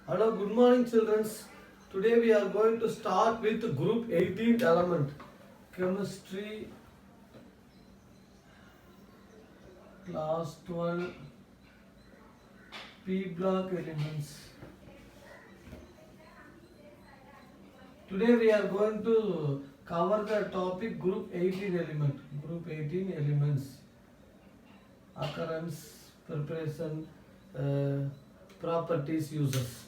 Hello, good morning, children. Today we are going to start with group 18th element, chemistry, class 12, P block elements. Today we are going to cover the topic group 18 element, group 18 elements, occurrence, preparation, properties, uses.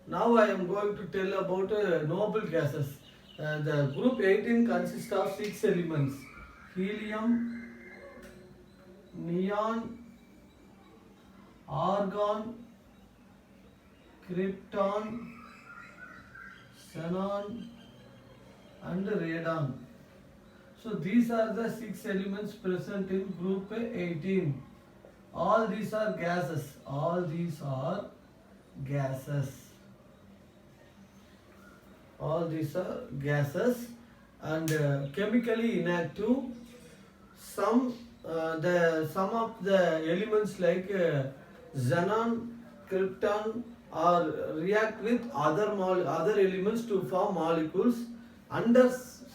Now I am going to tell about noble gases. The group 18 consists of 6 elements: helium, neon, argon, krypton, xenon, and radon. So these are the 6 elements present in group 18. All these are gases. All these are gases. All these are gases and chemically inactive. Some of the elements like xenon, krypton or react with other elements to form molecules under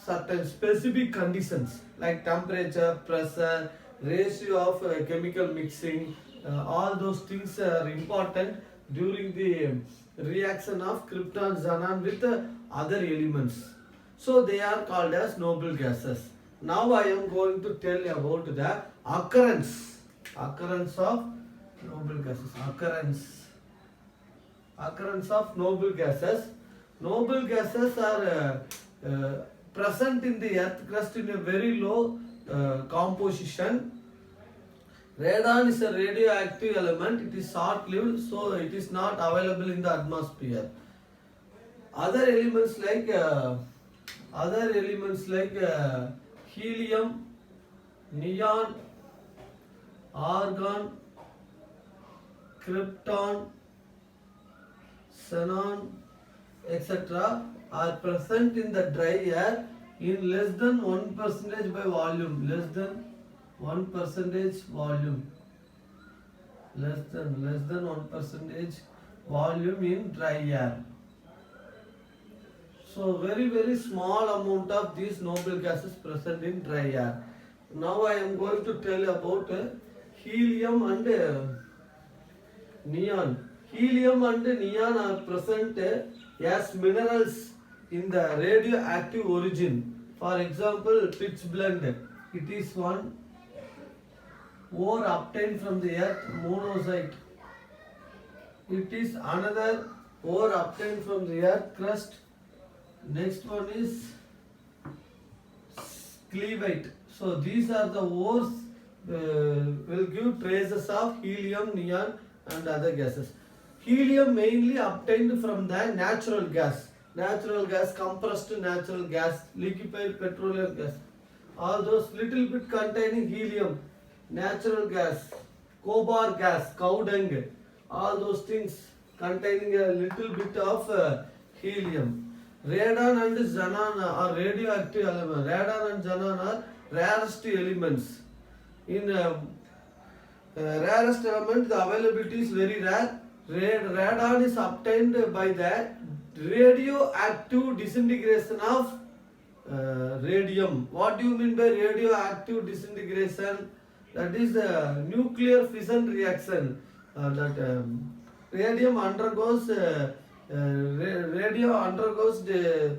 certain specific conditions like temperature, pressure, ratio of chemical mixing. All those things are important during the reaction of krypton, xenon with other elements. So they are called as noble gases. Now I am going to tell about the occurrence of noble gases. Occurrence of noble gases. Noble gases are present in the earth crust in a very low composition. Radon is a radioactive element. It is short-lived, so it is not available in the atmosphere. Other elements like helium, neon, argon, krypton, xenon, etc. are present in the dry air in less than 1% by volume. Less than 1% volume. Less than 1% volume in dry air. So very small amount of these noble gases present in dry air. Now I am going to tell about helium and neon. Helium and neon are present as minerals in the radioactive origin. For example, pitchblende. It is one ore obtained from the earth, monazite. It is another ore obtained from the earth crust. Next one is cleveite. So these are the ores will give traces of helium, neon and other gases. Helium mainly obtained from the natural gas, compressed natural gas, liquefied petroleum gas. All those little bit containing helium, natural gas, cobar gas, cow dung, all those things containing a little bit of helium. Radon and xenon are radioactive elements. Radon and xenon are rarest elements. In rarest element, the availability is very rare. Radon is obtained by the radioactive disintegration of radium. What do you mean by radioactive disintegration? That is the nuclear fission reaction. Radium undergoes radio undergoes the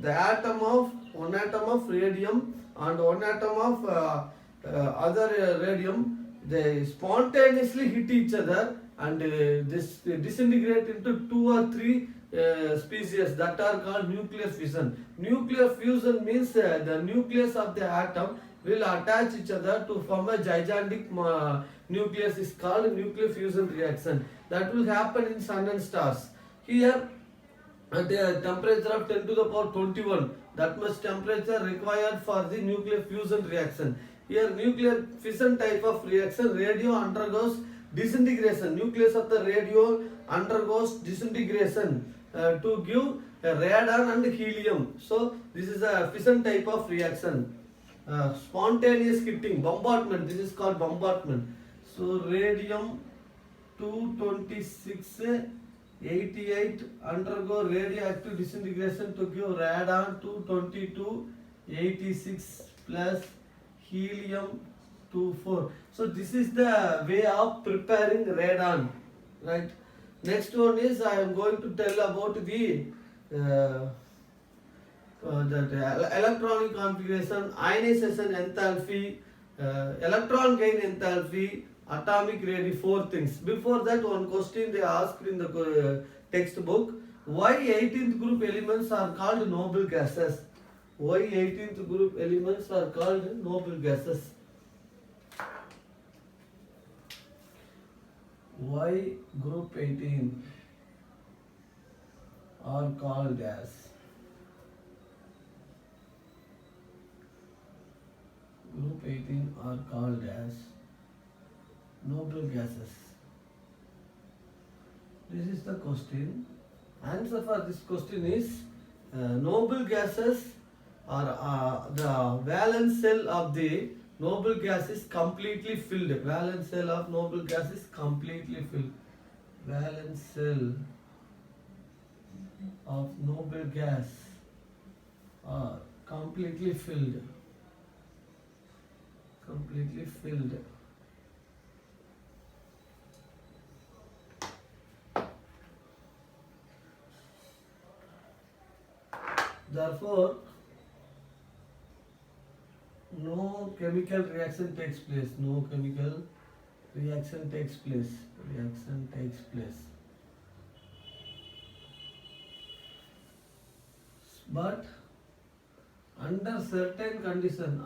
atom of one atom of radium and one atom of other radium. They spontaneously hit each other and this disintegrate into 2 or 3 species that are called nuclear fission. Nuclear fusion means the nucleus of the atom will attach each other to form a gigantic nucleus is called nuclear fusion reaction. That will happen in sun and stars. Here at a temperature of 10 to the power 21, that much temperature required for the nuclear fusion reaction. Here nuclear fission type of reaction, radio undergoes disintegration. Nucleus of the radio undergoes disintegration to give radon and helium. So this is a fission type of reaction. Spontaneous hitting, bombardment. This is called bombardment. So radium 226 88 undergo radioactive disintegration to give radon 222 86 plus helium 24. So this is the way of preparing radon, right? Next one is I am going to tell about the electronic configuration, ionization enthalpy, electron gain enthalpy, atomic radius, four things. Before that, one question they asked in the textbook: why 18th group elements are called noble gases? Why 18th group elements are called noble gases? Why group 18 are called as group 18 are called as noble gases? This is the question. Answer for this question is noble gases are the valence cell of the noble gas is completely filled. Valence cell of noble gas is completely filled. Valence cell of noble gas are completely filled. Completely filled. Therefore, no chemical reaction takes place. No chemical reaction takes place. Reaction takes place. But under certain conditions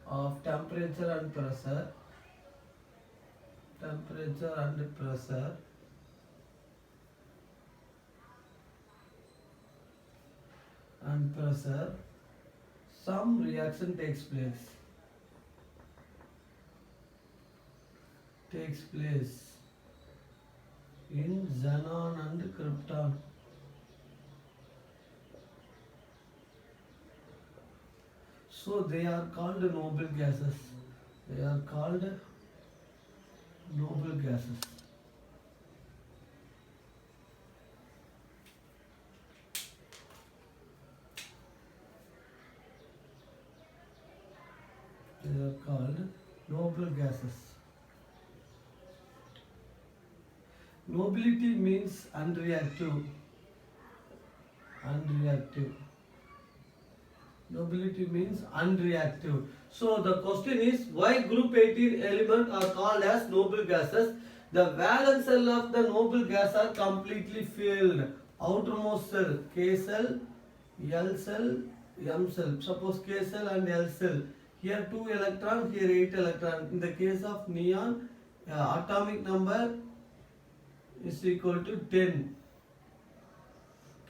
of temperature and pressure, some reaction takes place in xenon and krypton. So they are called noble gases. They are called noble gases. They are called noble gases. Nobility means unreactive. Nobility means unreactive. So the question is, why group 18 elements are called as noble gases? The valence cell of the noble gas are completely filled. Outermost cell, K cell, L cell, M cell. Suppose K cell and L cell. Here 2 electron, here 8 electron. In the case of neon, atomic number is equal to 10.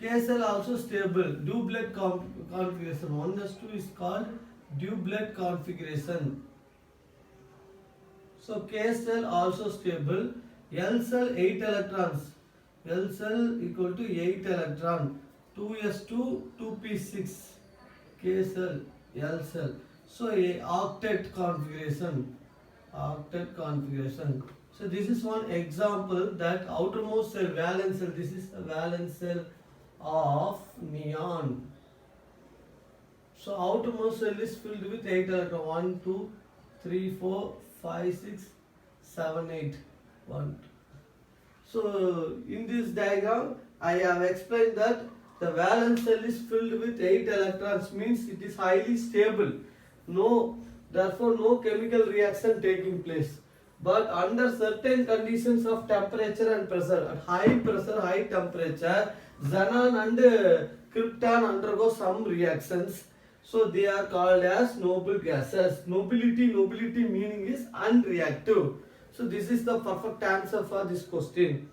K cell also stable. Doublet configuration. 1s2 is called doublet configuration. So K cell also stable. L cell 8 electrons. L cell equal to 8 electron. 2s2, 2p6. K cell, L cell. So a octet configuration. So this is one example that outermost cell, valence cell. This is the valence cell of neon. So outermost cell is filled with 8 electrons. 1, 2, 3, 4, 5, 6, 7, 8. 1. So in this diagram, I have explained that the valence cell is filled with 8 electrons, means it is highly stable. Therefore no chemical reaction taking place. But under certain conditions of temperature and pressure, at high pressure, high temperature, xenon and krypton undergo some reactions. So they are called as noble gases. Nobility meaning is unreactive. So this is the perfect answer for this question.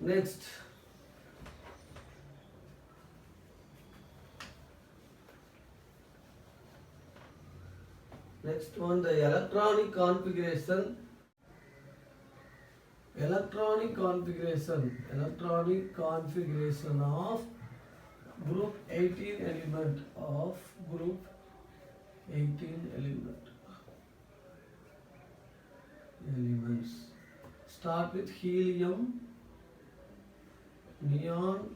Next. Next one, the electronic configuration. Electronic configuration of group 18 element of group 18 elements. Start with helium, neon,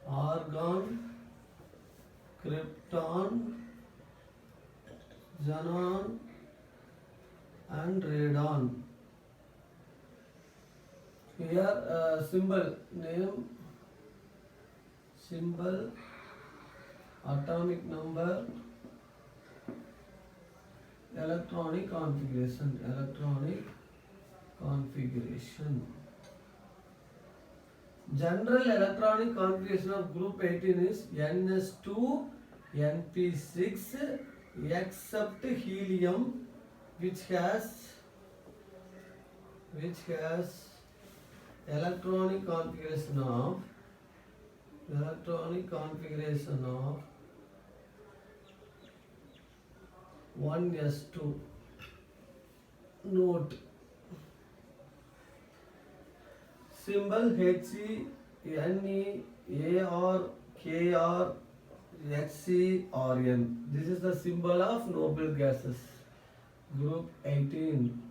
argon, krypton, xenon and radon. Here symbol name, symbol, atomic number, electronic configuration, General electronic configuration of group 18 is NS2 NP6 except helium which has electronic configuration of 1s2. Note symbol He, Ne, Ar, Kr, Hc, Rn. This is the symbol of noble gases. Group 18.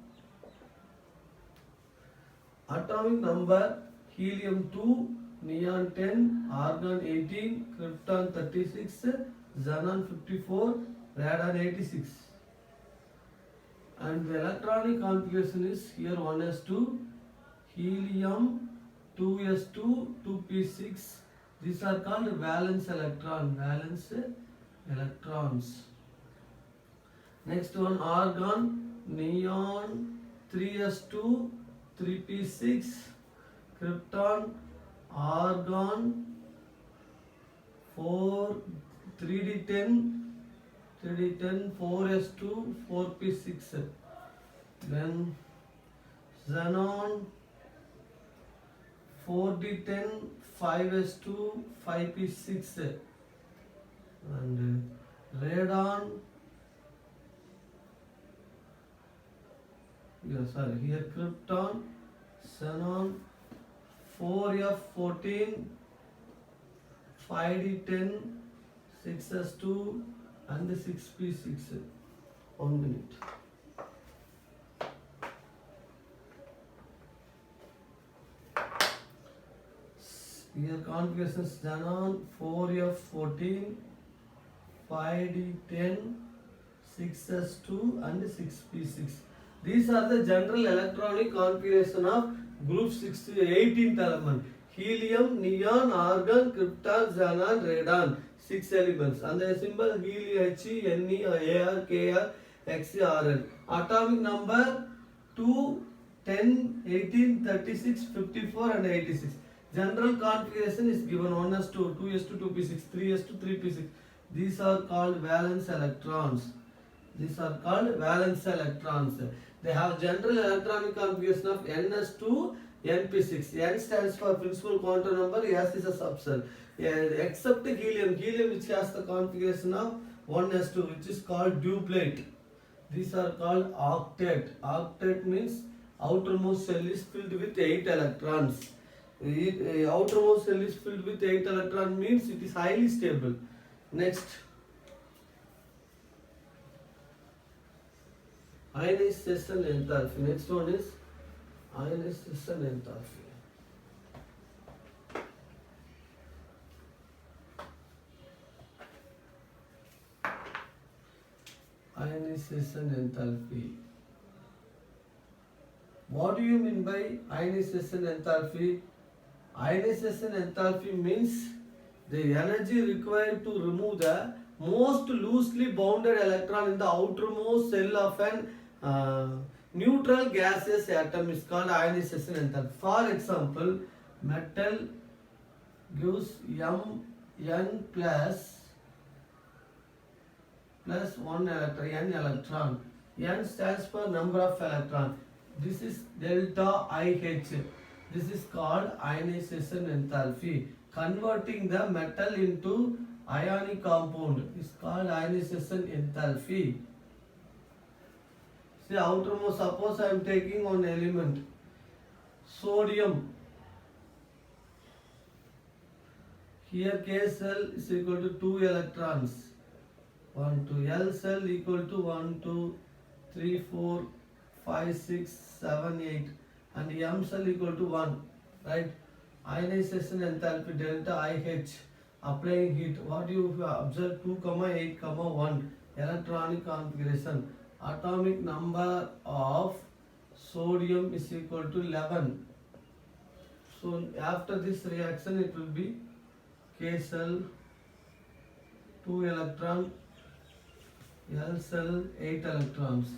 Atomic number helium 2, neon 10, argon 18, krypton 36, xenon 54, radon 86. And the electronic configuration is here 1s2, helium 2s2, 2p6. These are called valence electrons. Next one, argon, neon 3s2, 3p6, krypton, argon 4, 3d10, 4s2, 4p6. Then xenon 4d10, 5s2, 5p6. And radon, here krypton, xenon 4f14, 5d10, 6s2 and 6p6. 1 minute. Here configurations xenon 4f14, 5d10, 6s2 and 6p6. These are the general electronic configuration of group 18th element. Helium, neon, argon, krypton, xenon, radon. 6 elements. And the symbol helium, He, Ne, Ar, Kr, Hc, Rn. Atomic number 2, 10, 18, 36, 54 and 86. General configuration is given 1s2, 2s2, 2p6, 3s2, 3p6. These are called valence electrons. They have general electronic configuration of ns2, np6. N stands for principal quantum number, S is a subcell. Except helium which has the configuration of 1s2, which is called duplet. These are called octet. Octet means outermost shell is filled with 8 electrons. Outermost shell is filled with 8 electrons means it is highly stable. Next, ionization enthalpy. Next one is ionization enthalpy. Ionization enthalpy. What do you mean by ionization enthalpy? Ionization enthalpy means the energy required to remove the most loosely bounded electron in the outermost shell of an neutral gaseous atom is called ionization enthalpy. For example, metal gives Mn plus 1 electron, n electron. N stands for number of electrons. This is delta IH. This is called ionization enthalpy. Converting the metal into ionic compound is called ionization enthalpy. See, outermost, suppose I am taking one element, sodium. Here K cell is equal to 2 electrons. 1 2 L cell equal to 1 2 3 4 5 6 7 8 and M cell equal to 1, right? Ionization enthalpy delta IH, applying heat. What you observe 2 comma 8 comma 1 electronic configuration. Atomic number of sodium is equal to 11. So after this reaction it will be K cell 2 electron, L cell 8 electrons.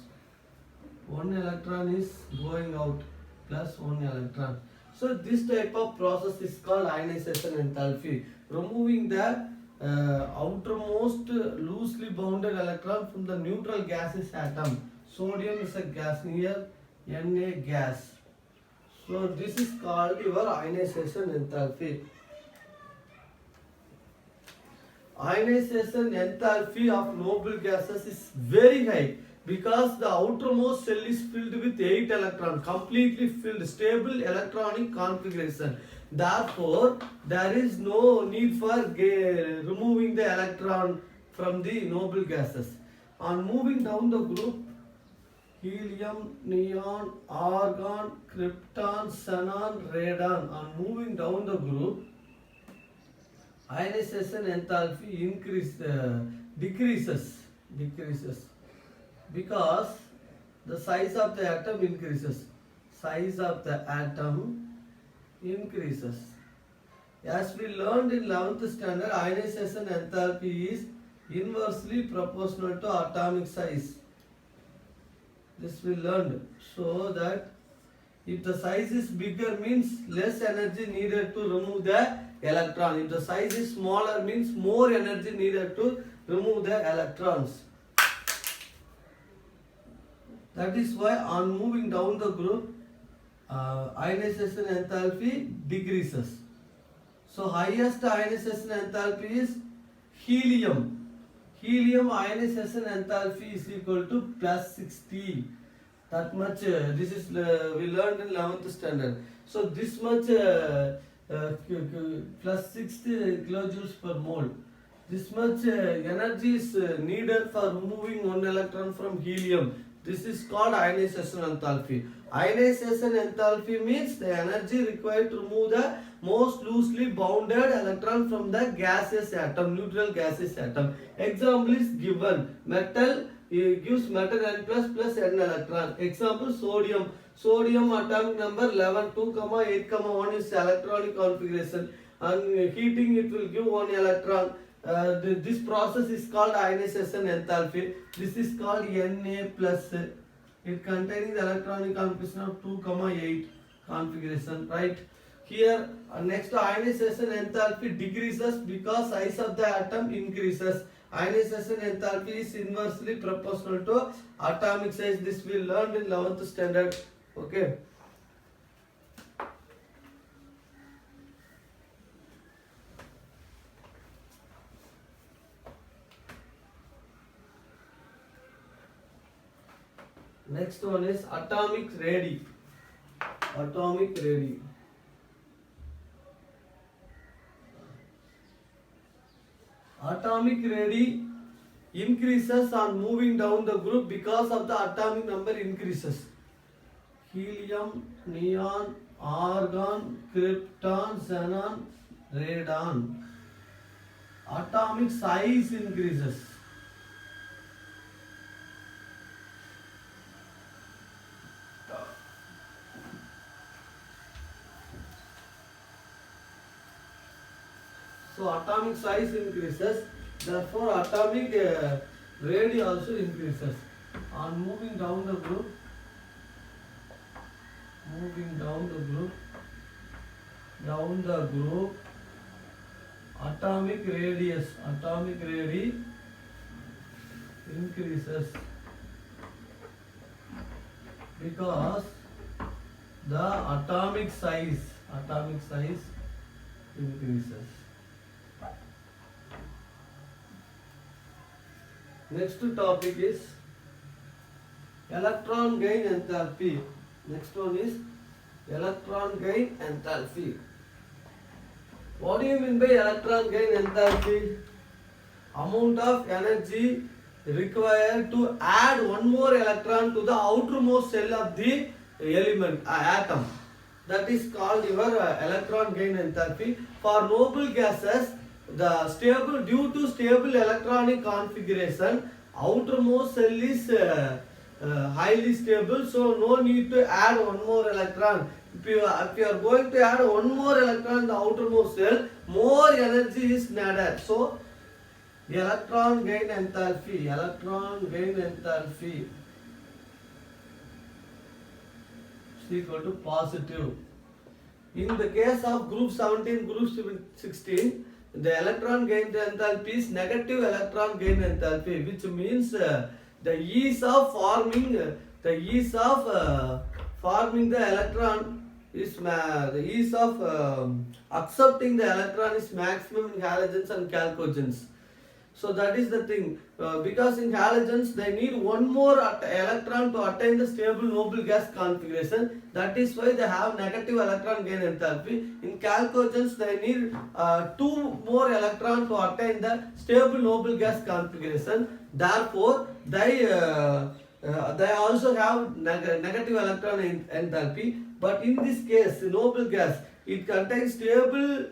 1 electron is going out plus 1 electron. So this type of process is called ionization enthalpy. Removing the outermost loosely bounded electron from the neutral gaseous atom. Sodium is a gas, here Na gas. So this is called your ionization enthalpy. Ionization enthalpy of noble gases is very high because the outermost shell is filled with 8 electrons, completely filled, stable electronic configuration. Therefore, there is no need for removing the electron from the noble gases. On moving down the group, helium, neon, argon, krypton, xenon, radon. On moving down the group, ionization enthalpy decreases because the size of the atom increases. Size of the atom increases. As we learned in 11th standard, ionization enthalpy is inversely proportional to atomic size. This we learned. So that if the size is bigger means less energy needed to remove the electron. If the size is smaller means more energy needed to remove the electrons. That is why on moving down the group, ionization enthalpy decreases. So highest ionization enthalpy is helium. Helium ionization enthalpy is equal to plus 60. That much, this is we learned in 11th standard. So this much plus 60 kilojoules per mole. This much energy is needed for removing one electron from helium. This is called ionization enthalpy. Ionization enthalpy means the energy required to remove the most loosely bounded electron from the gaseous atom, neutral gaseous atom. Example is given. Metal gives metal N plus N electron. Example sodium. Sodium atomic number 11, 2, 8, 1 is electronic configuration, and heating it will give 1 electron. This process is called ionization enthalpy. This is called Na plus. It containing the electronic configuration of 2, 8 configuration, right? Here next ionization enthalpy decreases because size of the atom increases. Ionization enthalpy is inversely proportional to atomic size. This we learned in 11th standard. Okay. Next one is atomic radii. Atomic radii. Atomic radii increases on moving down the group because of the atomic number increases. Helium, neon, argon, krypton, xenon, radon. Atomic size increases. So atomic size increases, therefore atomic radii also increases. On moving down the group, atomic radii increases because the atomic size increases. Next topic is electron gain enthalpy. Next one is electron gain enthalpy. What do you mean by electron gain enthalpy? amount of energy required to add one more electron to the outermost cell of the element atom. That is called your electron gain enthalpy. For noble gases, the stable due to stable electronic configuration, outermost cell is highly stable, so no need to add one more electron. If you are going to add one more electron in the outermost cell, more energy is needed. So electron gain enthalpy is equal to positive. In the case of group 17, group 16, the electron gain enthalpy is negative electron gain enthalpy, which means the ease of forming the electron is the ease of accepting the electron is maximum in halogens and chalcogens. So that is the thing. Because in halogens they need one more electron to attain the stable noble gas configuration. That is why they have negative electron gain enthalpy. In chalcogens they need two more electron to attain the stable noble gas configuration. Therefore they also have negative electron enthalpy. But in this case, noble gas, it contains stable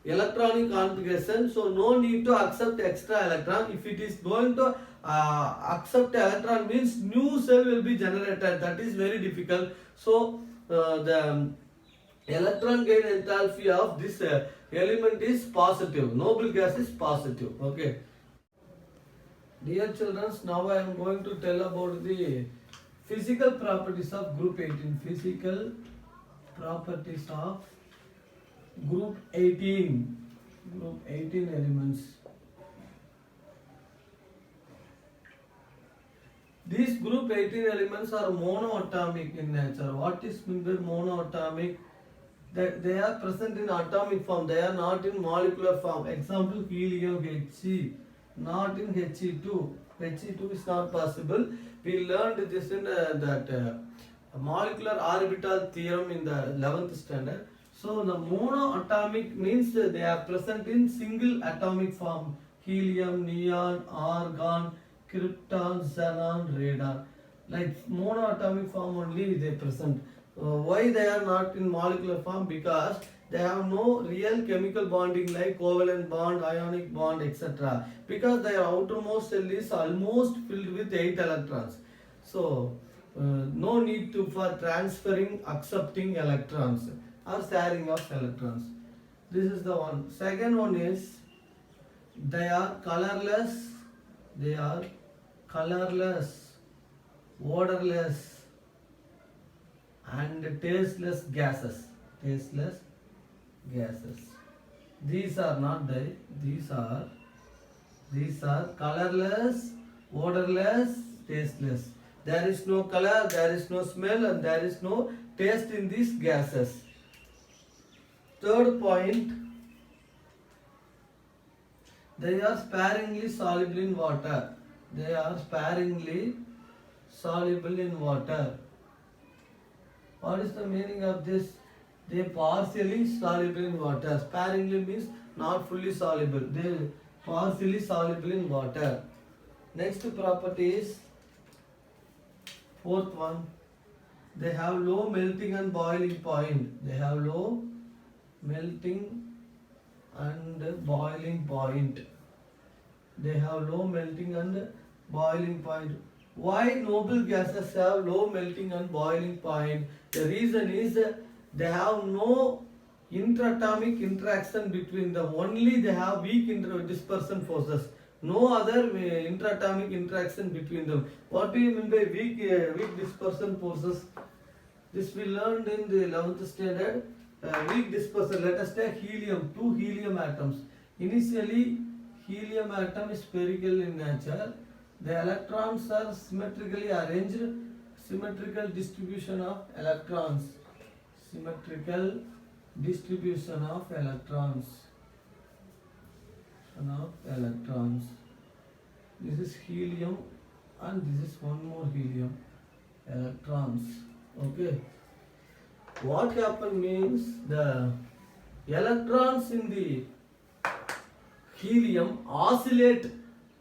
electronic configuration, so no need to accept extra electron. If it is going to accept electron, means new cell will be generated. That is very difficult. So the electron gain enthalpy of this element is positive. Noble gas is positive. Okay. Dear children, now I am going to tell about the physical properties of group 18. Physical properties of group 18 elements. These group 18 elements are monoatomic in nature. What is meant by monoatomic? That they are present in atomic form, they are not in molecular form. Example, helium, He, not in He2. He2 is not possible. We learned this in molecular orbital theorem in the 11th standard. So the monoatomic means they are present in single atomic form. Helium, neon, argon, krypton, xenon, radon. Like monoatomic form only they present. Why they are not in molecular form? Because they have no real chemical bonding like covalent bond, ionic bond, etc. Because their outermost cell is almost filled with 8 electrons. So no need for transferring, accepting electrons or sharing of electrons. This is the one. Second one is they are colorless, odorless and tasteless gases. These are not these are colorless, odorless, tasteless. There is no color, there is no smell, and there is no taste in these gases. Third point, they are sparingly soluble in water. What is the meaning of this? They partially soluble in water. Sparingly means not fully soluble. They partially soluble in water. Next property is fourth one. They have low melting and boiling point. Why noble gases have low melting and boiling point? The reason is they have no interatomic interaction between them. Only they have weak dispersion forces. No other interatomic interaction between them. What do you mean by weak dispersion forces? This we learned in the 11th standard. Weak dispersion. Let us take helium. 2 helium atoms. Initially, helium atom is spherical in nature. The electrons are symmetrically arranged. Symmetrical distribution of electrons. This is helium and this is one more helium. Electrons. Okay. What happened means the electrons in the helium oscillate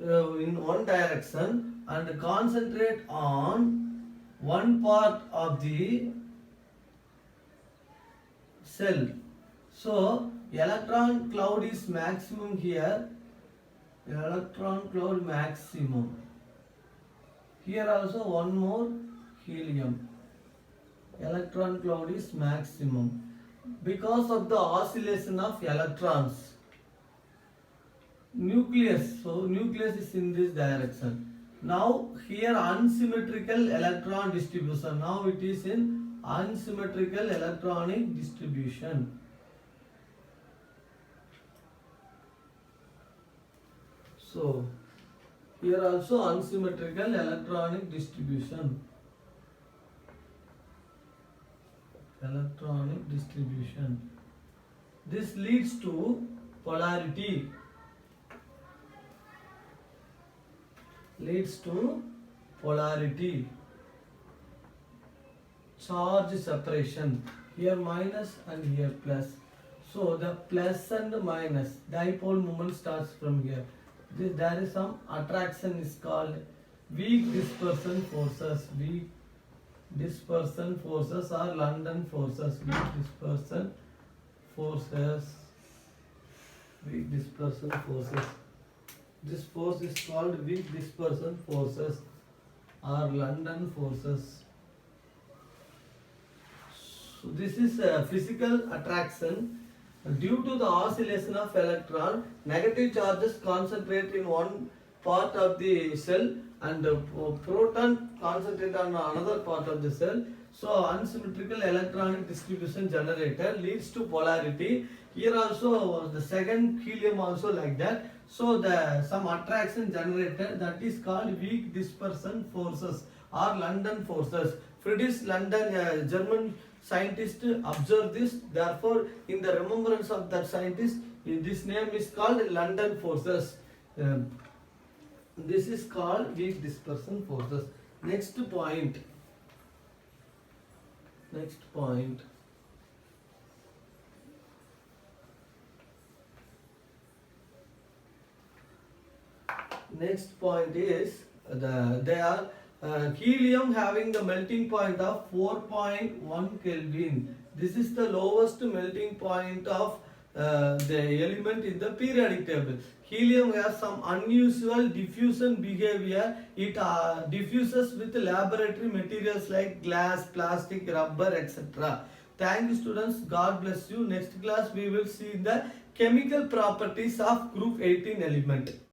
in one direction and concentrate on one part of the cell. So electron cloud is maximum here. Electron cloud maximum. Here also one more helium. Electron cloud is maximum because of the oscillation of electrons. Nucleus, so nucleus is in this direction. Now here unsymmetrical electron distribution. Now it is in unsymmetrical electronic distribution. So here also unsymmetrical electronic distribution. Electronic distribution. This leads to polarity. Leads to polarity. Charge separation. Here minus and here plus. So the plus and minus dipole moment starts from here. There is some attraction is called weak dispersion forces. Weak dispersion forces or London forces. Weak dispersion forces. Weak dispersion forces. This force is called weak dispersion forces or London forces. So this is a physical attraction. Due to the oscillation of electron, negative charges concentrate in one part of the cell and proton concentrate on another part of the cell. So unsymmetrical electronic distribution generated leads to polarity. Here also the second helium also like that. So the some attraction generated, that is called weak dispersion forces or London forces. Friedrich London, German scientist, observed this. Therefore, in the remembrance of that scientist, this name is called London forces. This is called weak dispersion forces. Next point. Next point. Next point is they are helium having the melting point of 4.1 Kelvin. This is the lowest melting point of the element in the periodic table. Helium has some unusual diffusion behavior. It diffuses with laboratory materials like glass, plastic, rubber, etc. Thank you, students. God bless you. Next class we will see the chemical properties of group 18 element.